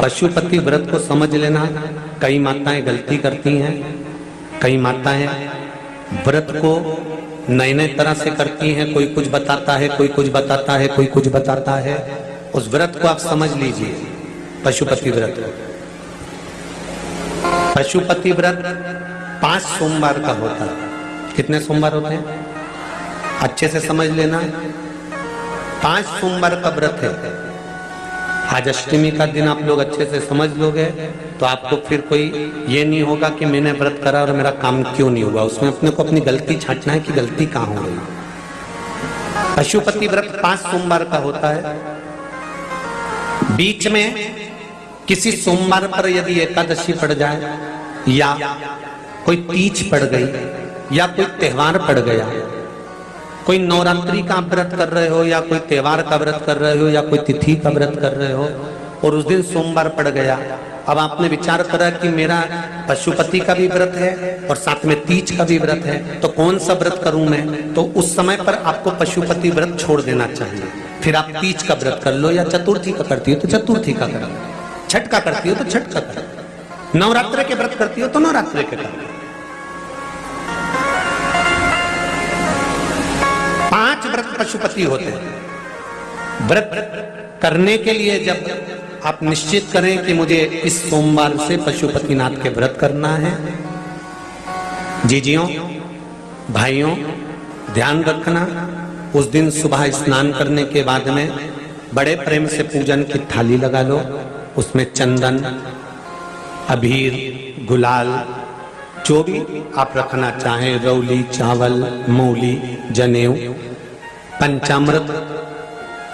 पशुपति व्रत को समझ लेना। कई माताएं गलती करती हैं, कई माताएं व्रत को नए नए तरह से करती हैं। कोई कुछ बताता है, कोई कुछ बताता है, कोई कुछ बताता है। उस व्रत को आप समझ लीजिए, पशुपति व्रत। पशुपति व्रत 5 सोमवार का होता है। कितने सोमवार होते हैं अच्छे से समझ लेना। 5 सोमवार का व्रत है। आज अष्टमी का दिन आप लोग अच्छे से समझ लोगे तो आपको फिर कोई ये नहीं होगा कि मैंने व्रत करा और मेरा काम क्यों नहीं हुआ। उसमें अपने को अपनी गलती छांटना है कि गलती कहां हो गई। पशुपति व्रत 5 सोमवार का होता है। बीच में किसी सोमवार पर यदि एकादशी पड़ जाए या कोई तीज पड़ गई या कोई त्योहार पड़ गया, कोई नवरात्रि का व्रत कर रहे हो या कोई त्योहार का व्रत कर रहे हो या कोई तिथि का व्रत कर रहे हो और उस दिन सोमवार पड़ गया, अब आपने विचार करा कि मेरा पशुपति का भी व्रत है और साथ में तीज का भी व्रत है, तो कौन सा व्रत करूं मैं। तो उस समय पर आपको पशुपति व्रत छोड़ देना चाहिए। फिर आप तीज का व्रत कर लो या चतुर्थी का करती हो तो चतुर्थी का करो, छठ का करती हो तो छठ का करो, नवरात्रि के व्रत करती हो तो नवरात्रि के करो। 5 व्रत पशुपति होते हैं। व्रत करने के लिए जब आप निश्चित करें कि मुझे इस सोमवार से पशुपतिनाथ के व्रत करना है, जीजियों भाइयों ध्यान रखना, उस दिन सुबह स्नान करने के बाद में बड़े प्रेम से पूजन की थाली लगा लो। उसमें चंदन, अबीर, गुलाल, जो भी आप रखना चाहें, रौली, चावल, मौली, जनेऊ, पंचामृत,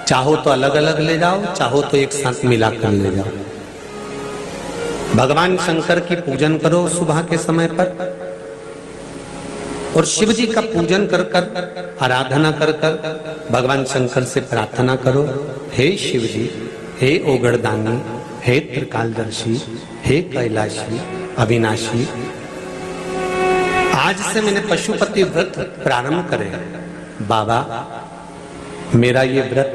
चाहो तो अलग अलग ले जाओ, चाहो तो एक साथ मिलाकर ले जाओ। भगवान शंकर की पूजन करो सुबह के समय पर और शिव जी का पूजन कर कर आराधना कर कर भगवान शंकर से प्रार्थना करो, हे शिव जी, हे ओगड़दानी, हे त्रिकालदर्शी, हे कैलाशी, अविनाशी, आज से मैंने पशुपति व्रत प्रारंभ करे। बाबा मेरा ये व्रत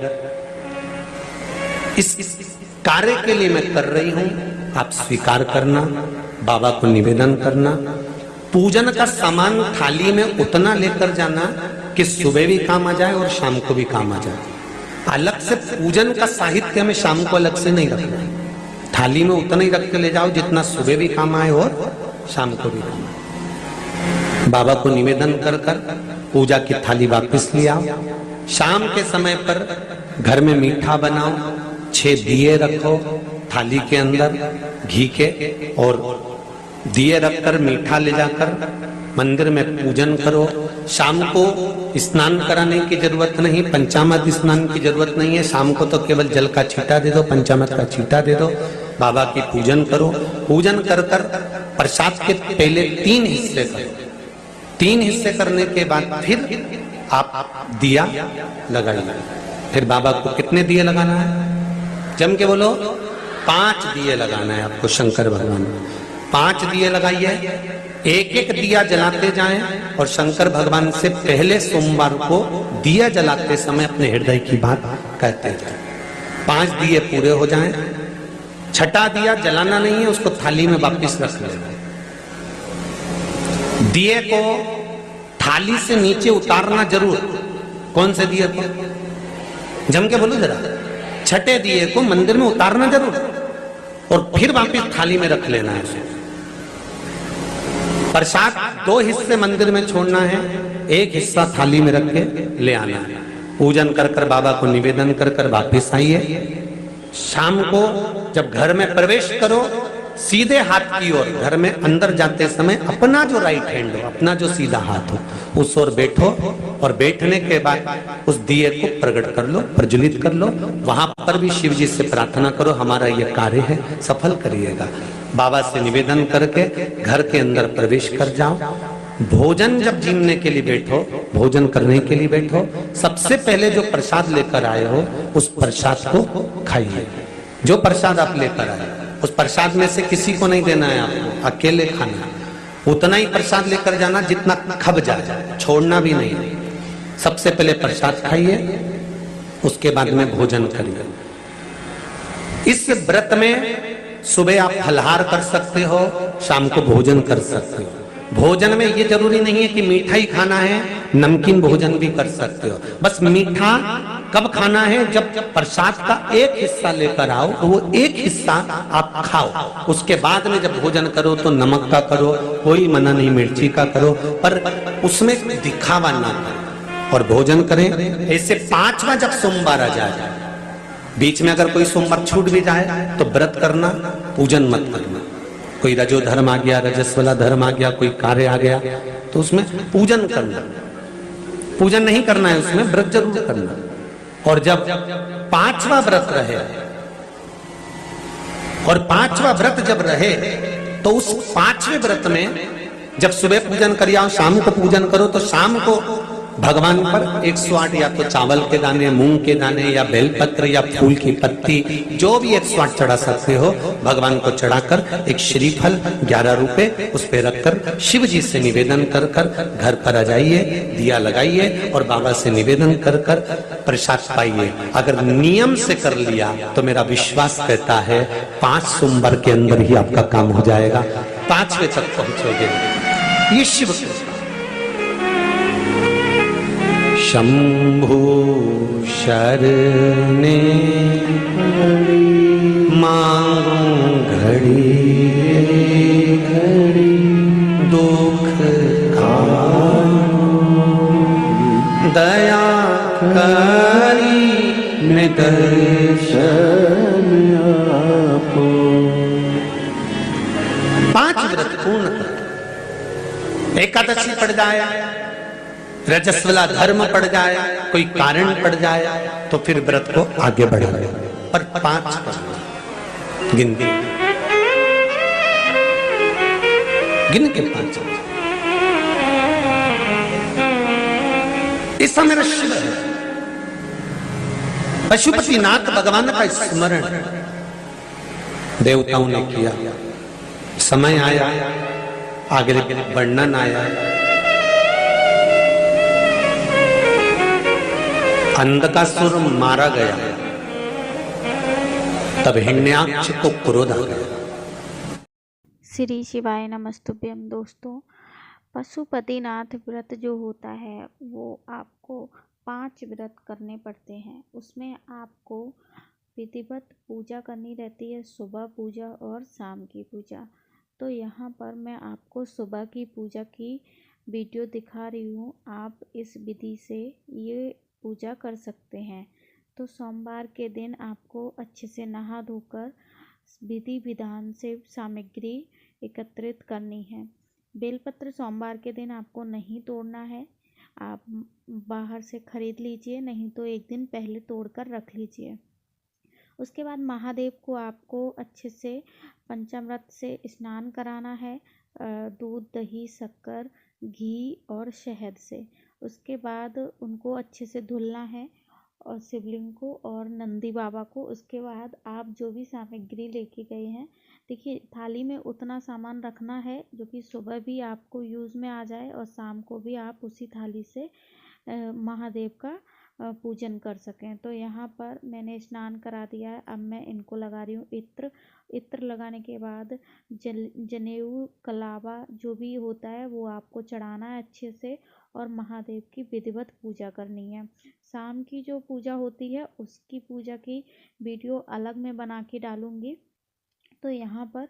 इस कार्य के लिए मैं कर रही हूं, आप स्वीकार करना, बाबा को निवेदन करना। पूजन का सामान थाली में उतना लेकर जाना कि सुबह भी काम आ जाए और शाम को भी काम आ जाए। अलग से पूजन का साहित्य में शाम को अलग से नहीं रखना, थाली में उतना ही रख के ले जाओ जितना सुबह भी काम आए और शाम को भी काम आए। बाबा को निवेदन कर कर पूजा की थाली वापस ले आओ। शाम के समय पर घर में मीठा बनाओ, 6 दिए रखो थाली के अंदर घी के, और दिए रखकर मीठा ले जाकर मंदिर में पूजन करो। शाम को स्नान कराने की जरूरत नहीं, पंचामृत स्नान की जरूरत नहीं है। शाम को तो केवल जल का छींटा दे दो, पंचामृत का छींटा दे दो, बाबा की पूजन करो। पूजन कर कर प्रसाद के पहले 3 हिस्से करो। 3 हिस्से करने के बाद फिर आप दिया लगाइए। फिर बाबा को कितने दिए लगाना है? जम के बोलो, 5 दिए लगाना है आपको शंकर भगवान को। 5 दिए लगाइए, एक एक दिया जलाते जाएं और शंकर भगवान से पहले सोमवार को दिया जलाते समय अपने हृदय की बात कहते जाएं। 5 दिए पूरे हो जाएं, छठा दिया जलाना नहीं है, उसको थाली में वापस रख लेना। दिए को थाली से नीचे उतारना जरूर। कौन से दिए को? जम के बोलो जरा। छठे दिए को मंदिर में उतारना जरूर और फिर वापस थाली में रख लेना है। प्रसाद 2 हिस्से मंदिर में छोड़ना है, 1 हिस्सा थाली में रख के ले आना है। पूजन कर कर बाबा को निवेदन कर कर वापिस आइए। शाम को जब घर में प्रवेश करो, सीधे हाथ की ओर घर में अंदर जाते समय अपना जो राइट हैंड हो, अपना जो सीधा हाथ हो, उस ओर बैठो और बैठने के बाद उस दिए को प्रकट कर लो, प्रज्वलित कर लो। वहां पर भी शिव जी से प्रार्थना करो, हमारा यह कार्य है सफल करिएगा। बाबा से निवेदन करके घर के अंदर प्रवेश कर जाओ। भोजन जब जीमने के लिए बैठो, भोजन करने के लिए बैठो, सबसे पहले जो प्रसाद लेकर आए हो उस प्रसाद को खाइए। जो प्रसाद आप लेकर आए उस प्रसाद में से किसी को नहीं देना है, आपको अकेले खाना। उतना ही प्रसाद लेकर जाना जितना खब जाए, छोड़ना भी नहीं। सबसे पहले प्रसाद खाइए, उसके बाद में भोजन करिए। इस व्रत में सुबह आप फलहार कर सकते हो, शाम को भोजन कर सकते हो। भोजन में ये जरूरी नहीं है कि मीठा ही खाना है, नमकीन भोजन भी कर सकते हो। बस मीठा कब खाना है, जब प्रसाद का एक हिस्सा लेकर आओ तो वो एक हिस्सा आप खाओ। उसके बाद में जब भोजन करो तो नमक का करो, कोई मना नहीं मिर्ची का करो, पर उसमें दिखावा ना करो और भोजन करें। ऐसे 5वां जब सोमवार आ जाए, बीच में अगर कोई सोमवार छूट भी जाए तो व्रत करना, पूजन मत करना। कोई रजो धर्म आ गया, रजस वाला धर्म आ गया, कोई कार्य आ गया तो उसमें पूजन करना, पूजन नहीं करना है, उसमें व्रत जरूर करना। और जब 5वां व्रत रहे और 5वां व्रत जब रहे तो उस 5वें व्रत में जब सुबह पूजन करिए और शाम को पूजन करो तो शाम को भगवान पर 108 या तो चावल के दाने, मूंग के दाने या बेलपत्र या फूल की पत्ती, जो भी 108 चढ़ा सकते हो भगवान को चढ़ाकर एक श्रीफल 11 रुपए उस पे रखकर शिव जी से निवेदन कर कर घर पर आ जाइए, दिया लगाइए और बाबा से निवेदन कर कर प्रसाद पाइए। अगर नियम से कर लिया तो मेरा विश्वास कहता है 5 सोमवार के अंदर ही आपका काम हो जाएगा, 5वें तक पहुंचोगे। ये शिव शंभु शरणे मांगो घड़ी घड़ी दुख दया करी निदर्शन आपो। 5 व्रत पूर्ण कर, एकादशी पड़ जाए, रजस्वला धर्म पड़ जाए, कोई कारण पड़ जाए तो फिर व्रत को आगे बढ़ाए। पर 5 गिनती गिन के 5 ऐसा मेरा शिव है। पशुपतिनाथ भगवान का स्मरण देवताओं ने किया, समय आया, आगे वर्णन आया। अंधकासुर मारा गया, तब हिरण्याक्ष को क्रोध आ गया। श्री शिवाय नमस्तुभ्यम। दोस्तों, पशुपतिनाथ व्रत जो होता है वो आपको 5 व्रत करने पड़ते हैं। उसमें आपको विधिवत पूजा करनी रहती है, सुबह पूजा और शाम की पूजा। तो यहाँ पर मैं आपको सुबह की पूजा की वीडियो दिखा रही हूँ। आप इस विधि से ये पूजा कर सकते हैं। तो सोमवार के दिन आपको अच्छे से नहा धोकर विधि विधान से सामग्री एकत्रित करनी है। बेलपत्र सोमवार के दिन आपको नहीं तोड़ना है, आप बाहर से खरीद लीजिए, नहीं तो एक दिन पहले तोड़कर रख लीजिए। उसके बाद महादेव को आपको अच्छे से पंचामृत से स्नान कराना है, दूध, दही, शक्कर, घी और शहद से। उसके बाद उनको अच्छे से धुलना है और शिवलिंग को और नंदी बाबा को। उसके बाद आप जो भी सामग्री लेके गए हैं, देखिए थाली में उतना सामान रखना है जो कि सुबह भी आपको यूज़ में आ जाए और शाम को भी आप उसी थाली से महादेव का पूजन कर सकें। तो यहाँ पर मैंने स्नान करा दिया है, अब मैं इनको लगा रही हूँ इत्र। इत्र लगाने के बाद जनेऊ, कलावा जो भी होता है वो आपको चढ़ाना है अच्छे से और महादेव की विधिवत पूजा करनी है। शाम की जो पूजा होती है उसकी पूजा की वीडियो अलग मैं बना के डालूँगी। तो यहाँ पर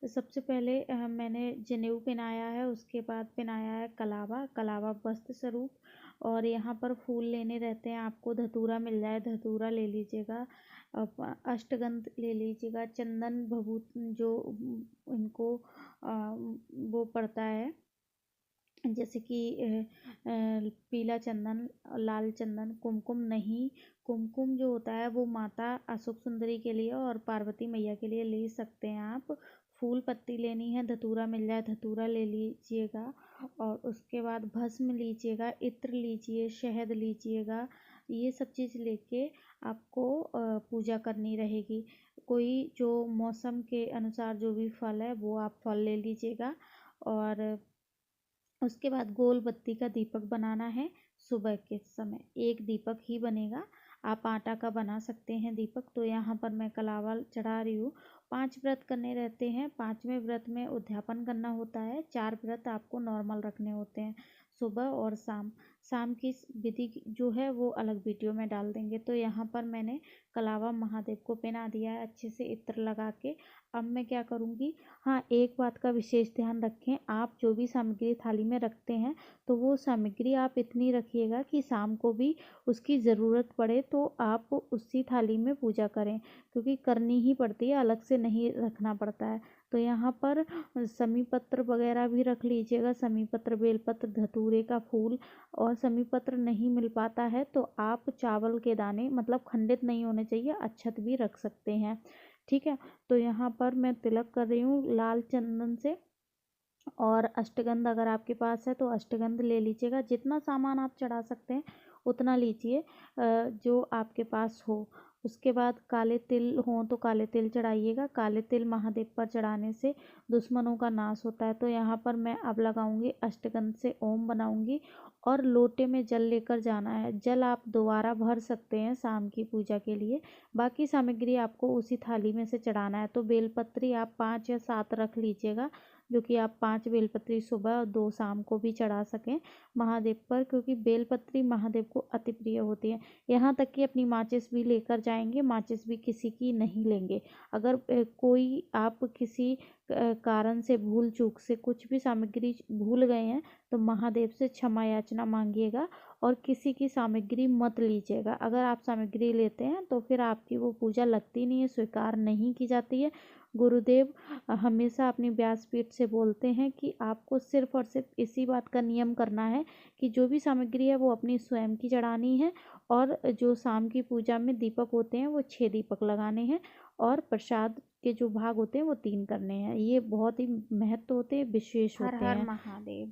सबसे पहले मैंने जनेऊ पहनाया है, उसके बाद पहनाया है कलावा, कलावा वस्त्र स्वरूप। और यहाँ पर फूल लेने रहते हैं, आपको धतूरा मिल जाए धतूरा ले लीजिएगा, अष्टगंध ले लीजिएगा, चंदन भभूत जो इनको वो पड़ता है जैसे कि पीला चंदन, लाल चंदन, कुमकुम नहीं। कुमकुम जो होता है वो माता अशोक सुंदरी के लिए और पार्वती मैया के लिए ले सकते हैं आप। फूल पत्ती लेनी है, धतूरा मिल जाए धतूरा ले लीजिएगा। और उसके बाद भस्म लीजिएगा, इत्र लीजिए, शहद लीजिएगा। ये सब चीज़ लेके आपको पूजा करनी रहेगी। कोई जो मौसम के अनुसार जो भी फल है वो आप फल ले लीजिएगा। और उसके बाद गोल बत्ती का दीपक बनाना है। सुबह के समय एक दीपक ही बनेगा, आप आटा का बना सकते हैं दीपक। तो यहाँ पर मैं कलावा चढ़ा रही हूँ। 5 व्रत करने रहते हैं। 5वें व्रत में उद्यापन करना होता है। 4 व्रत आपको नॉर्मल रखने होते हैं, सुबह और शाम। शाम की विधि जो है वो अलग वीडियो में डाल देंगे। तो यहाँ पर मैंने कलावा महादेव को पहना दिया है अच्छे से इत्र लगा के। अब मैं क्या करूँगी, हाँ एक बात का विशेष ध्यान रखें, आप जो भी सामग्री थाली में रखते हैं तो वो सामग्री आप इतनी रखिएगा कि शाम को भी उसकी ज़रूरत पड़े तो आप उसी थाली में पूजा करें, क्योंकि करनी ही पड़ती है, अलग से नहीं रखना पड़ता है। तो यहाँ पर समी पत्र वगैरह भी रख लीजिएगा, समी पत्र, बेलपत्र, धतूरे का फूल। और समी पत्र नहीं मिल पाता है तो आप चावल के दाने, मतलब खंडित नहीं होने चाहिए, अक्षत भी रख सकते हैं। ठीक है, तो यहाँ पर मैं तिलक कर रही हूँ लाल चंदन से। और अष्टगंध अगर आपके पास है तो अष्टगंध ले लीजिएगा, जितना सामान आप चढ़ा सकते हैं उतना लीजिए जो आपके पास हो। उसके बाद काले तिल हों तो काले तिल चढ़ाइएगा। काले तिल महादेव पर चढ़ाने से दुश्मनों का नाश होता है। तो यहाँ पर मैं अब लगाऊंगी अष्टगंध से ओम बनाऊंगी और लोटे में जल लेकर जाना है। जल आप दोबारा भर सकते हैं शाम की पूजा के लिए। बाकी सामग्री आपको उसी थाली में से चढ़ाना है। तो बेलपत्री आप 5 या 7 रख लीजिएगा, जो कि आप 5 बेलपत्री सुबह और 2 शाम को भी चढ़ा सकें महादेव पर, क्योंकि बेलपत्री महादेव को अति प्रिय होती है। यहाँ तक कि अपनी माचिस भी लेकर जाएंगे, माचिस भी किसी की नहीं लेंगे। अगर कोई आप किसी कारण से भूल चूक से कुछ भी सामग्री भूल गए हैं तो महादेव से क्षमा याचना मांगिएगा और किसी की सामग्री मत लीजिएगा। अगर आप सामग्री लेते हैं तो फिर आपकी वो पूजा लगती नहीं है, स्वीकार नहीं की जाती है। गुरुदेव हमेशा अपनी व्यासपीठ से बोलते हैं कि आपको सिर्फ और सिर्फ इसी बात का नियम करना है कि जो भी सामग्री है वो अपनी स्वयं की चढ़ानी है, और जो शाम की पूजा में दीपक होते हैं वो 6 दीपक लगाने हैं, और प्रसाद के जो भाग होते हैं वो 3 करने हैं। ये बहुत ही महत्व होते हैं, विशेष होते हैं। हर हर महादेव।